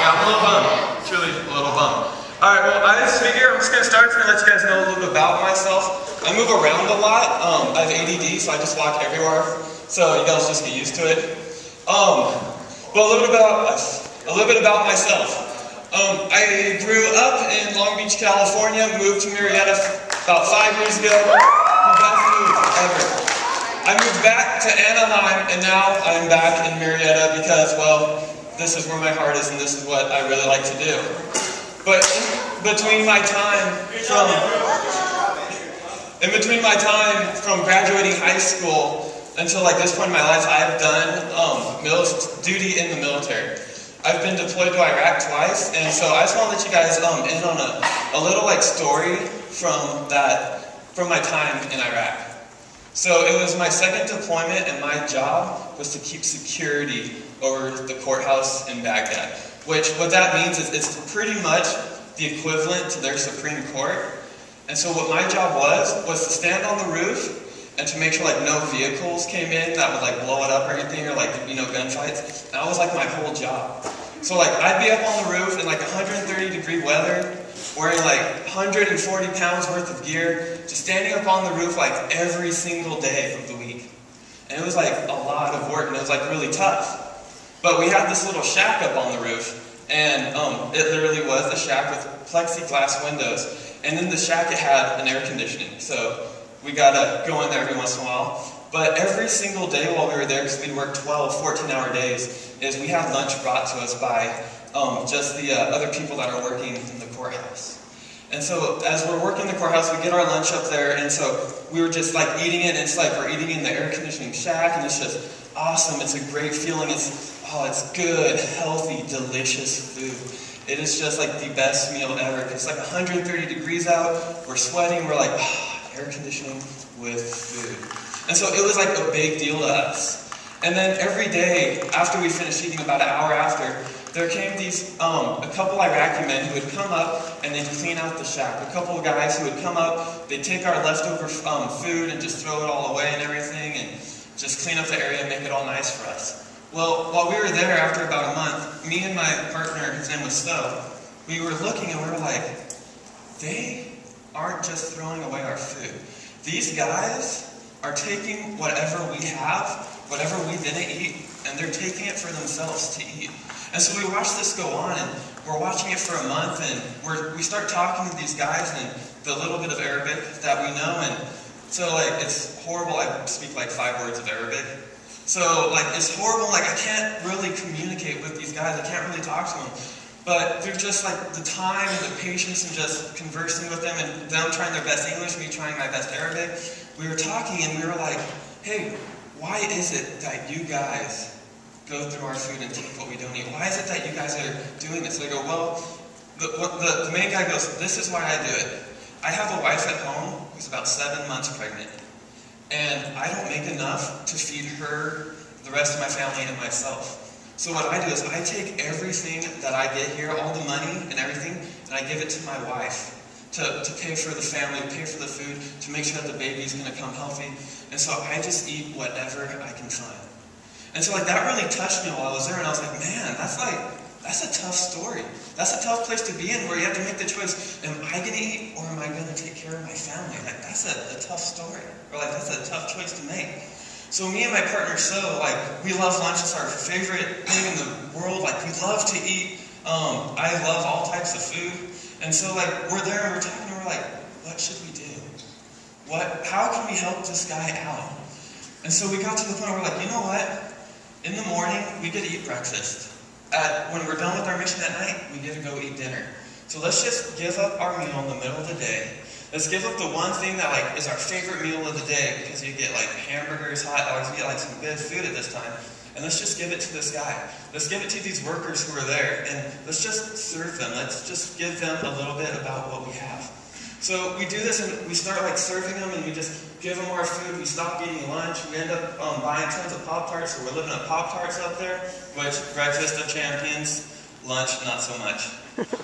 Yeah, I'm a little bummed. Truly a little bummed. Alright, well, I just figure I'm just going to start to let you guys know a little bit about myself. I move around a lot. I have ADD, so I just walk everywhere. So you guys just get used to it. But a little bit about myself. I grew up in Long Beach, California, moved to Murrieta about 5 years ago. The best move ever. I moved back to Anaheim, and now I'm back in Murrieta because, well, this is where my heart is, and this is what I really like to do. But in between my time from graduating high school until like this point in my life, I've done duty in the military. I've been deployed to Iraq twice, and so I just want to let you guys in on a little like story from my time in Iraq. So it was my second deployment, and my job was to keep security over the courthouse in Baghdad. What that means is it's pretty much the equivalent to their Supreme Court. And so what my job was to stand on the roof and to make sure like no vehicles came in that would like blow it up or anything, or like, you know, gunfights. That was like my whole job. So like I'd be up on the roof in like 130-degree weather, wearing like 140 pounds worth of gear, just standing up on the roof like every single day of the week. And it was like a lot of work, and it was like really tough. But we had this little shack up on the roof, and it literally was a shack with plexiglass windows. And in the shack it had an air conditioning, so we gotta go in there every once in a while. But every single day while we were there, because we'd work 12, 14-hour days, is we had lunch brought to us by just the other people that are working in the courthouse. And so as we're working the courthouse, we get our lunch up there, and so we were just like eating it, and it's like we're eating in the air conditioning shack, and it's just awesome. It's a great feeling. It's good, healthy, delicious food. It is just like the best meal ever. It's like 130 degrees out, we're sweating, we're like, air conditioning with food. And so it was like a big deal to us. And then every day, after we finished eating, about an hour after, there came these, a couple Iraqi men who would come up and they'd clean out the shack. A couple of guys who would come up, they'd take our leftover food and just throw it all away and everything, and just clean up the area and make it all nice for us. Well, while we were there after about a month, me and my partner, his name was Stowe, we were looking and we were like, they aren't just throwing away our food. These guys are taking whatever we have, whatever we didn't eat, and they're taking it for themselves to eat. And so we watched this go on, and we're watching it for a month, and we start talking to these guys in the little bit of Arabic that we know, and so like it's horrible. I speak like 5 words of Arabic. So like it's horrible, like I can't really communicate with these guys, I can't really talk to them. But they're just like the time and the patience and just conversing with them, and them trying their best English, me trying my best Arabic. We were talking and we were like, hey, why is it that you guys go through our food and take what we don't eat? Why is it that you guys are doing this? They go, well, the main guy goes, this is why I do it. I have a wife at home who's about 7 months pregnant. And I don't make enough to feed her, the rest of my family, and myself. So what I do is I take everything that I get here, all the money and everything, and I give it to my wife to pay for the family, to pay for the food, to make sure that the baby's going to come healthy. And so I just eat whatever I can find. And so like that really touched me while I was there, and I was like, man, that's a tough story. That's a tough place to be in, where you have to make the choice, am I going to eat or am I going to take care of my family? Like that's a tough story, or like that's a tough choice to make. So me and my partner, like we love lunch. It's our favorite thing in the world. Like we love to eat. I love all types of food. And so like we're there and we're talking and we're like, what should we do? How can we help this guy out? And so we got to the point where we're like, you know what? In the morning, we get to eat breakfast. When we're done with our mission at night, we get to go eat dinner. So let's just give up our meal in the middle of the day. Let's give up the one thing that like is our favorite meal of the day, because you get like hamburgers, hot dogs, you get like some good food at this time. And let's just give it to this guy. Let's give it to these workers who are there, and let's just serve them. Let's just give them a little bit about what we have. So we do this, and we start like serving them, and we just give them our food. We stop eating lunch. We end up buying tons of Pop-Tarts, so we're living on Pop-Tarts up there, which breakfast of champions, lunch not so much.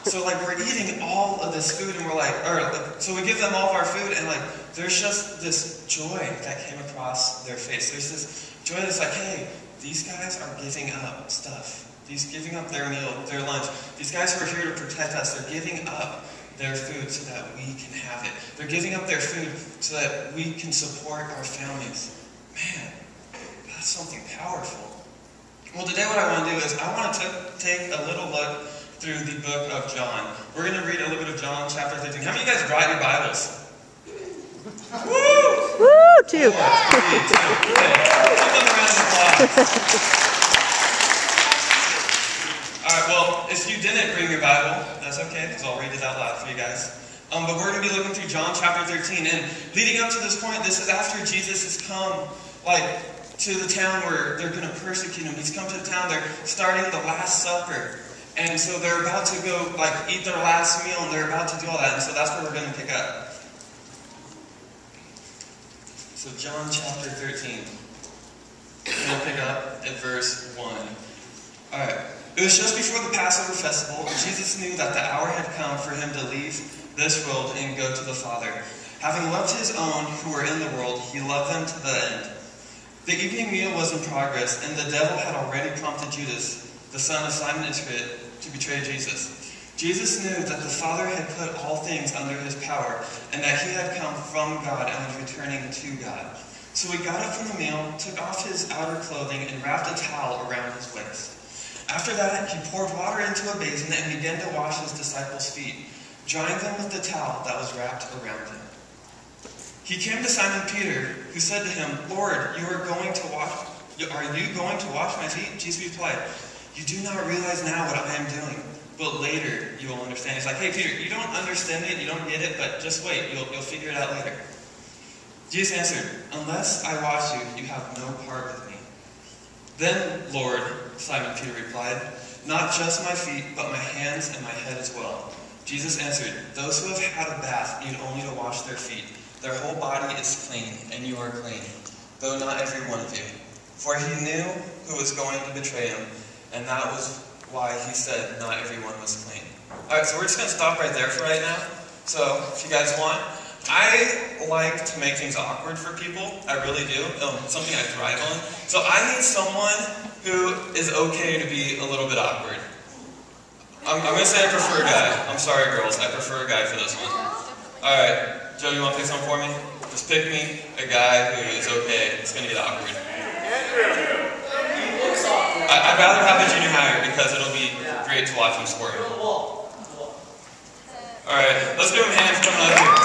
So like we're eating all of this food, and we're like, so we give them all of our food, and like there's just this joy that came across their face. There's this joy that's like, hey, these guys are giving up stuff. He's giving up their meal, their lunch. These guys who are here to protect us, they're giving up their food so that we can have it. They're giving up their food so that we can support our families. Man, that's something powerful. Well, today what I want to do is I want to take a little look through the book of John. We're going to read a little bit of John chapter 13. How many of you guys brought your Bibles? Woo! Woo! 2. 4, 3, 2. Okay. Give them a round of applause. Alright, well, if you didn't bring your Bible, that's okay, because I'll read it out loud for you guys. But we're going to be looking through John chapter 13. And leading up to this point, this is after Jesus has come, to the town where they're going to persecute him. He's come to the town, they're starting the Last Supper. And so they're about to go, eat their last meal, and they're about to do all that. And so that's where we're going to pick up. So John chapter 13. We're going to pick up at verse 1. Alright. It was just before the Passover festival, and Jesus knew that the hour had come for him to leave this world and go to the Father. Having loved his own who were in the world, he loved them to the end. The evening meal was in progress, and the devil had already prompted Judas, the son of Simon Iscariot, to betray Jesus. Jesus knew that the Father had put all things under his power, and that he had come from God and was returning to God. So he got up from the meal, took off his outer clothing, and wrapped a towel around his waist. After that, he poured water into a basin and began to wash his disciples' feet, drying them with the towel that was wrapped around him. He came to Simon Peter, who said to him, "Lord, are you going to wash my feet?" Jesus replied, "You do not realize now what I am doing, but later you will understand." He's like, "Hey, Peter, you don't understand it, you don't get it, but just wait, you'll figure it out later." Jesus answered, "Unless I wash you, you have no part with me." "Then, Lord," Simon Peter replied, "not just my feet, but my hands and my head as well." Jesus answered, "Those who have had a bath need only to wash their feet. Their whole body is clean, and you are clean, though not every one of you." For he knew who was going to betray him, and that was why he said not everyone was clean. Alright, so we're just going to stop right there for right now. So, if you guys want, I like to make things awkward for people. I really do. It's something I thrive on. So I need someone who is okay to be a little bit awkward. I'm going to say I prefer a guy. I'm sorry, girls. I prefer a guy for this one. Alright. Joe, you want to pick someone for me? Just pick me a guy who is okay. It's going to get awkward. I'd rather have a junior higher because it'll be great to watch him squirt. Alright. Let's give him a hand for coming up here.